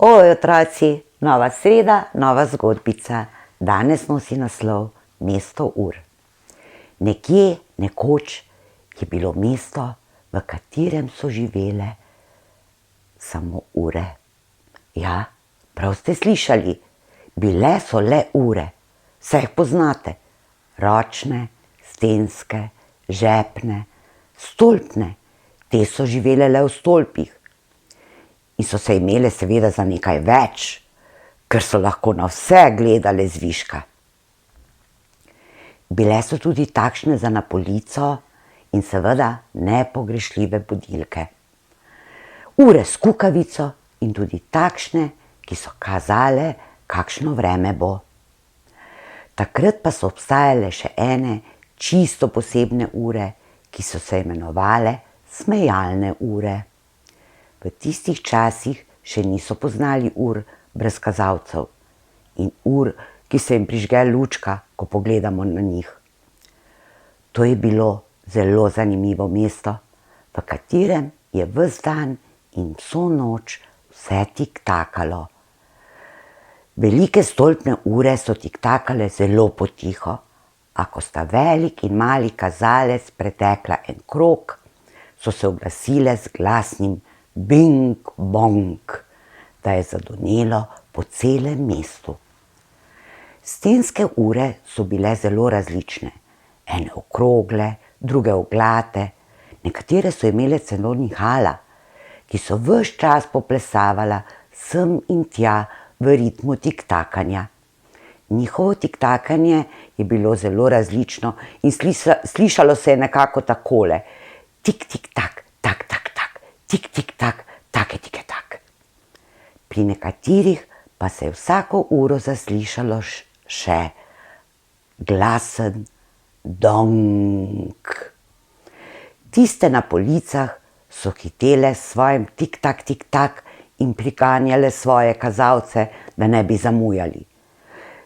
Oj, otroci, nova sreda, nova zgodbica. Danes nosi naslov Mesto ur. Nekje, nekoč je bilo mesto, v katerem so živele samo ure. Ja, prav ste slišali, bile so le ure. Saj jih poznate. Ročne, stenske, žepne, stolpne. Te so živele le v stolpih. In so se imele seveda za nekaj več, ker so lahko na vse gledale zviška. Bile so tudi takšne za na polico in seveda nepogrešljive budilke. Ure s kukavico in tudi takšne, ki so kazale, kakšno vreme bo. Takrat pa so obstajale še ene čisto posebne ure, ki so se imenovale smejalne ure. V tistih časih še niso poznali ur brez kazalcev in ur, ki se jim prižge lučka, ko pogledamo na njih. To je bilo zelo zanimivo mesto, v katerem je ves dan in vso noč vse tiktakalo. Velike stolpne ure so tiktakale zelo potiho, a ko sta velik in mali kazalec pretekla en krog, so se oglasile z glasnim bing, bong, da je zadonelo po celem mestu. Stenske ure so bile zelo različne. Ene okrogle, druge oglate, nekatere so imele celo nihala, ki so ves čas poplesavala sem in tja v ritmu tiktakanja. Njihovo tiktakanje je bilo zelo različno in slišalo se je nekako takole: tik, tik, tak, tak, tak, tak, tik, tik, tak, take, tike, tak. Pri nekaterih pa se je vsako uro zaslišalo še glasen dong. Tiste na policah so hitele s svojim tik, tak, tik, tak in priganjale svoje kazalce, da ne bi zamujali.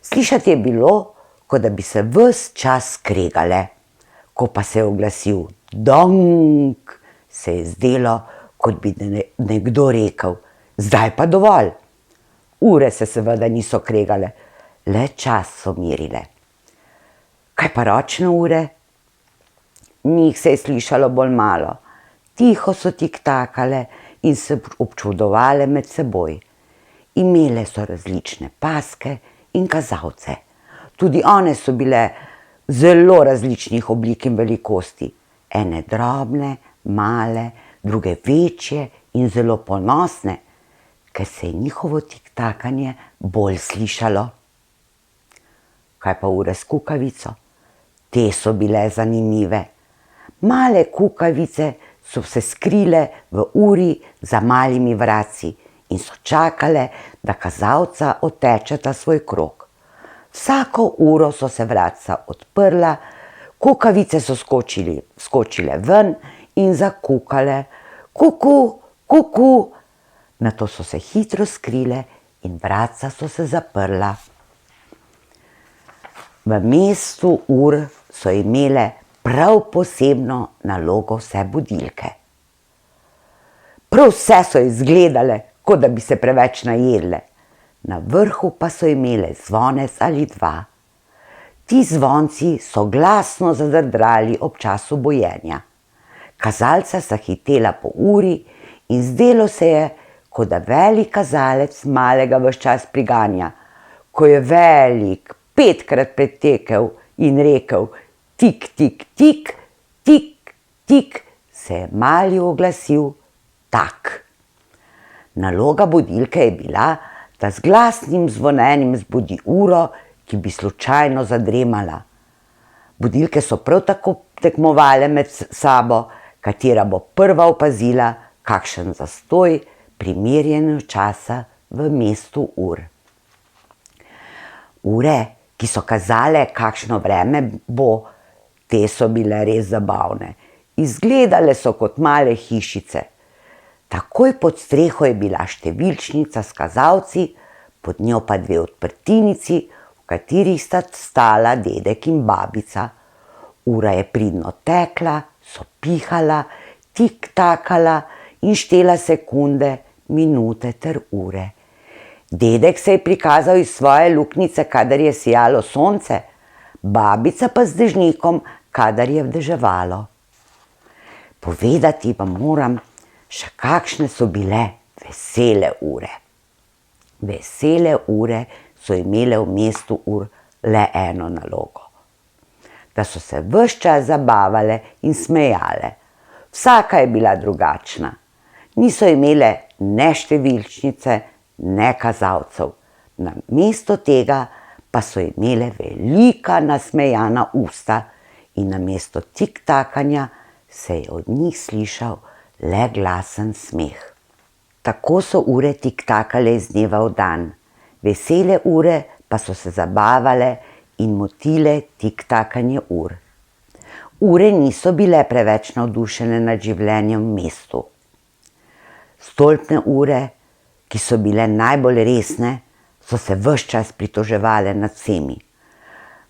Slišati je bilo, kot da bi se ves čas skregale. Ko pa se je oglasil dong, se je zdelo, kot bi nekdo rekel: zdaj pa dovolj. Ure se seveda niso kregale, le čas so merile. Kaj pa ročne ure? Njih se je slišalo bolj malo. Tiho so tiktakale in se občudovale med seboj. Imele so različne paske in kazalce. Tudi one so bile zelo različnih oblik in velikosti. Ene drobne, male, druge večje in zelo ponosne, ker se je njihovo tiktakanje bolj slišalo. Kaj pa ure s kukavico? Te so bile zanimive. Male kukavice so se skrile v uri za malimi vratci in so čakale, da kazalca otečeta svoj krog. Vsako uro so se vratca odprla, kukavice so skočile ven in zakukale: kuku, kuku. Nato so se hitro skrile in vratca so se zaprla. V mestu ur so imele prav posebno nalogo vse budilke. Prav vse so izgledale, kot da bi se preveč najedle. Na vrhu pa so imele zvonec ali dva. Ti zvonci so glasno zadrdrali ob času bojenja. Kazalca sta hitela po uri in zdelo se je, kot da velik kazalec malega ves čas priganja. Ko je velik 5-krat pretekel in rekel tik, tik, tik, tik, tik, se je mali oglasil tak. Naloga budilke je bila, da z glasnim zvonjenjem zbudi uro, ki bi slučajno zadremala. Budilke so prav tako tekmovale med sabo, katera bo prva opazila kakšen zastoj pri merjenju časa v mestu ur. Ure, ki so kazale, kakšno vreme bo, te so bile res zabavne. Izgledale so kot male hišice. Takoj pod streho je bila številčnica s kazalci, pod njo pa 2 odprtinici, v katerih sta stala dedek in babica. Ura je pridno tekla, sopihala, tiktakala in štela sekunde, minute ter ure. Dedek se je prikazal iz svoje luknjice, kadar je sijalo sonce, babica pa z dežnikom, kadar je deževalo. Povedati vam moram, še kakšne so bile vesele ure. Vesele ure so imele v mestu ur le eno nalogo. Da so se ves čas zabavale in smejale. Vsaka je bila drugačna. Niso imele ne številčnice, ne kazalcev. Namesto tega pa so imele velika nasmejana usta in namesto tiktakanja se je od njih slišal le glasen smeh. Tako so ure tiktakale iz dneva v dan. Vesele ure pa so se zabavale in motile tiktakanje ur. Ure niso bile preveč navdušene nad življenjem v mestu. Stolpne ure, ki so bile najbolj resne, so se ves čas pritoževale nad vsemi.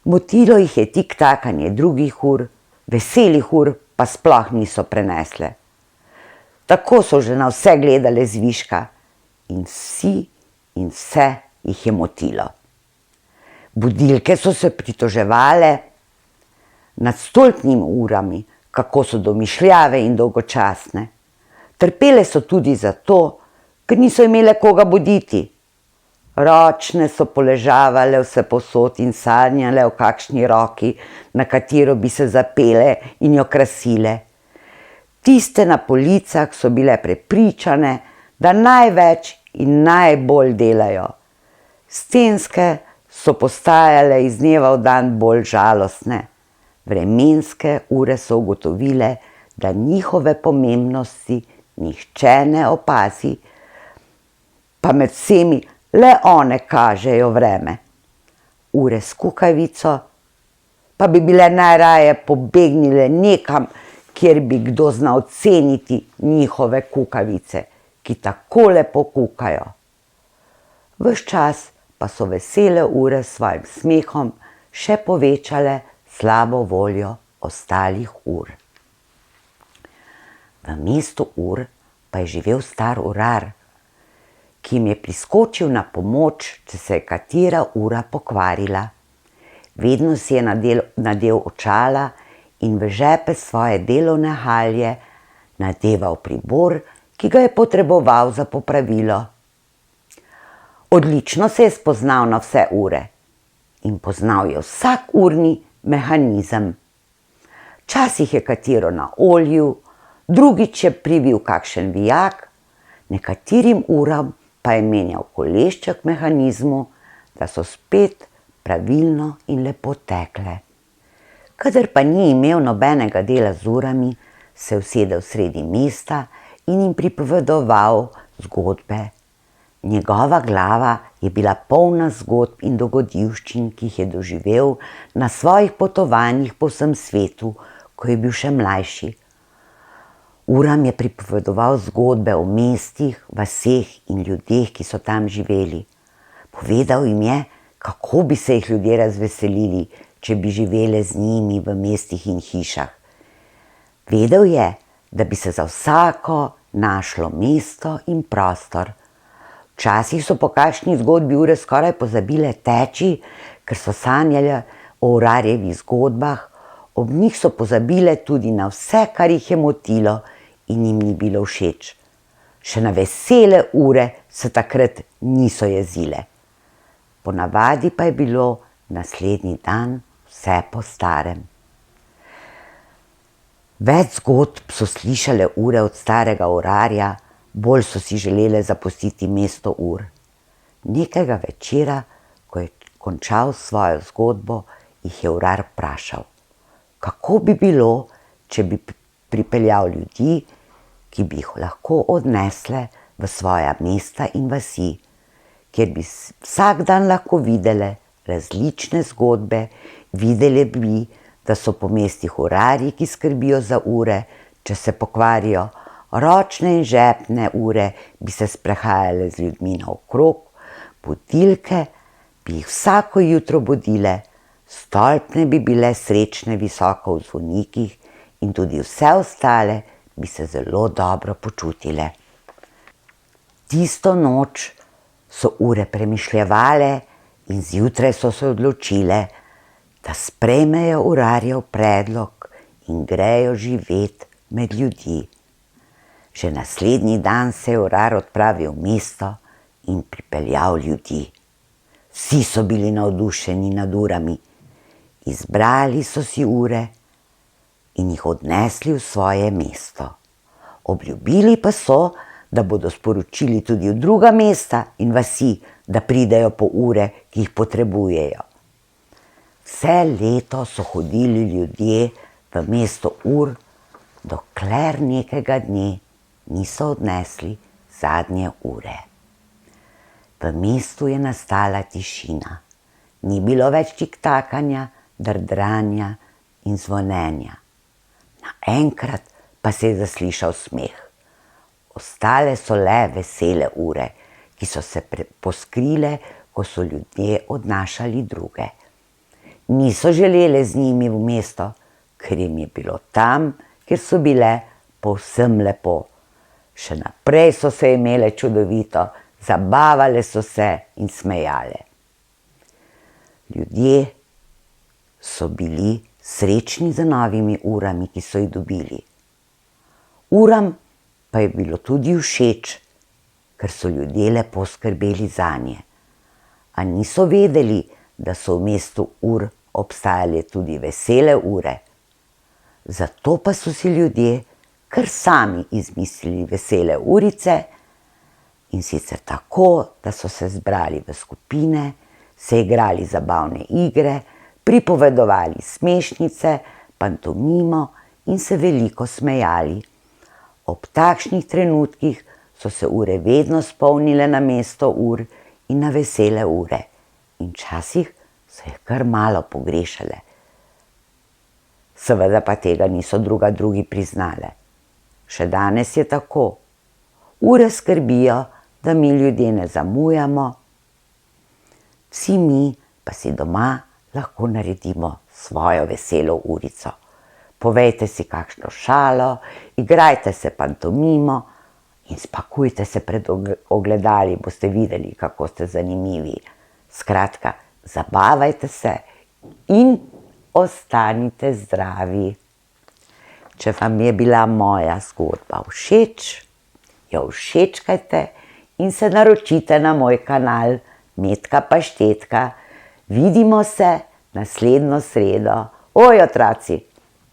Motilo jih je tiktakanje drugih ur, veselih ur pa sploh niso prenesle. Tako so že na vse gledale zviška in vsi in vse jih je motilo. Budilke so se pritoževale nad stolpnimi urami, kako so domišljave in dolgočasne. Trpele so tudi zato, ker niso imele koga buditi. Ročne so poležavale vsepovsod in sanjale o kakšni roki, na katero bi se zapele in jo krasile. Tiste na policah so bile prepričane, da največ in najbolj delajo. Stenske so postajale iz dneva v dan bolj žalostne. Vremenske ure so ugotovile, da njihove pomembnosti nihče ne opazi, pa med vsemi le one kažejo vreme. Ure s kukavico pa bi bile najraje pobegnile nekam, kjer bi kdo znal ceniti njihove kukavice, ki tako lepo kukajo. Ves čas pa so vesele ure s svojim smehom še povečale slabo voljo ostalih ur. V mestu ur pa je živel star urar, ki jim je priskočil na pomoč, če se je katera ura pokvarila. Vedno si je nadel očala in v žepe svoje delovne halje nadeval pribor, ki ga je potreboval za popravilo. Odlično se je spoznal na vse ure in poznal je vsak urni mehanizem. Včasih je katero naoljil, drugič je privil kakšen vijak, nekaterim uram pa je menjal kolešček mehanizmu, da so spet pravilno in lepo tekle. Kadar pa ni imel nobenega dela z urami, se je usedel sredi mesta in jim pripovedoval zgodbe. Njegova glava je bila polna zgodb in dogodivščin, ki jih je doživel na svojih potovanjih po vsem svetu, ko je bil še mlajši. Uram je pripovedoval zgodbe o mestih, vaseh in ljudeh, ki so tam živeli. Povedal jim je, kako bi se jih ljudje razveselili, če bi živele z njimi v mestih in hišah. Vedel je, da bi se za vsako našlo mesto in prostor. Včasih so po kakšni zgodbi ure skoraj pozabile teči, ker so sanjale o urarjevih zgodbah, ob njih so pozabile tudi na vse, kar jih je motilo in jim ni bilo všeč. Še na vesele ure se takrat niso jezile. Ponavadi pa je bilo naslednji dan vse po starem. Več zgodb so slišale ure od starega urarja, bolj so si želele zapustiti mesto ur. Nekega večera, ko je končal svojo zgodbo, jih je urar vprašal, kako bi bilo, če bi pripeljal ljudi, ki bi jih lahko odnesle v svoja mesta in vasi, kjer bi vsak dan lahko videle različne zgodbe, videli bi, da so po mestih urarji, ki skrbijo za ure, če se pokvarijo, ročne in žepne ure bi se sprehajale z ljudmi naokrog, budilke bi jih vsako jutro budile, stolpne bi bile srečne visoko v zvonikih in tudi vse ostale bi se zelo dobro počutile. Tisto noč so ure premišljevale in zjutraj so se odločile, da sprejmejo urarjev predlog in grejo živet med ljudi. Že naslednji dan se je urar odpravil v mesto in pripeljal ljudi. Vsi so bili navdušeni nad urami, izbrali so si ure in jih odnesli v svoje mesto. Obljubili pa so, da bodo sporočili tudi v druga mesta in vasi, da pridejo po ure, ki jih potrebujejo. Vse leto so hodili ljudje v mesto ur, dokler nekega dne niso odnesli zadnje ure. V mestu je nastala tišina. Ni bilo več tiktakanja, drdranja in zvonjenja. Naenkrat pa se je zaslišal smeh. Ostale so le vesele ure, ki so se poskrile, ko so ljudje odnašali druge. Niso želele z njimi v mesto, ker jim je bilo tam, kjer so bile, povsem lepo. Še naprej so se imele čudovito, zabavale so se in smejale. Ljudje so bili srečni z novimi urami, ki so jih dobili. Uram pa je bilo tudi všeč, ker so ljudje lepo skrbeli zanje. A niso vedeli, da so v mestu ur obstajale tudi vesele ure. Zato pa so si ljudje kar sami izmislili vesele urice, in sicer tako, da so se zbrali v skupine, se igrali zabavne igre, pripovedovali smešnice, pantomimo in se veliko smejali. Ob takšnih trenutkih so se ure vedno spomnile na mesto ur in na vesele ure in včasih so jih kar malo pogrešale. Seveda pa tega niso drugi priznale. Še danes je tako. Ure skrbijo, da mi ljudje ne zamujamo, vsi mi pa si doma lahko naredimo svojo veselo urico. Povejte si kakšno šalo, igrajte se pantomimo in spakujte se pred ogledali, boste videli, kako ste zanimivi. Skratka, zabavajte se in ostanite zdravi. Če vam je bila moja zgodba všeč, jo všečkajte in se naročite na moj kanal Metka Paštetka. Vidimo se naslednjo sredo. Oj, otroci!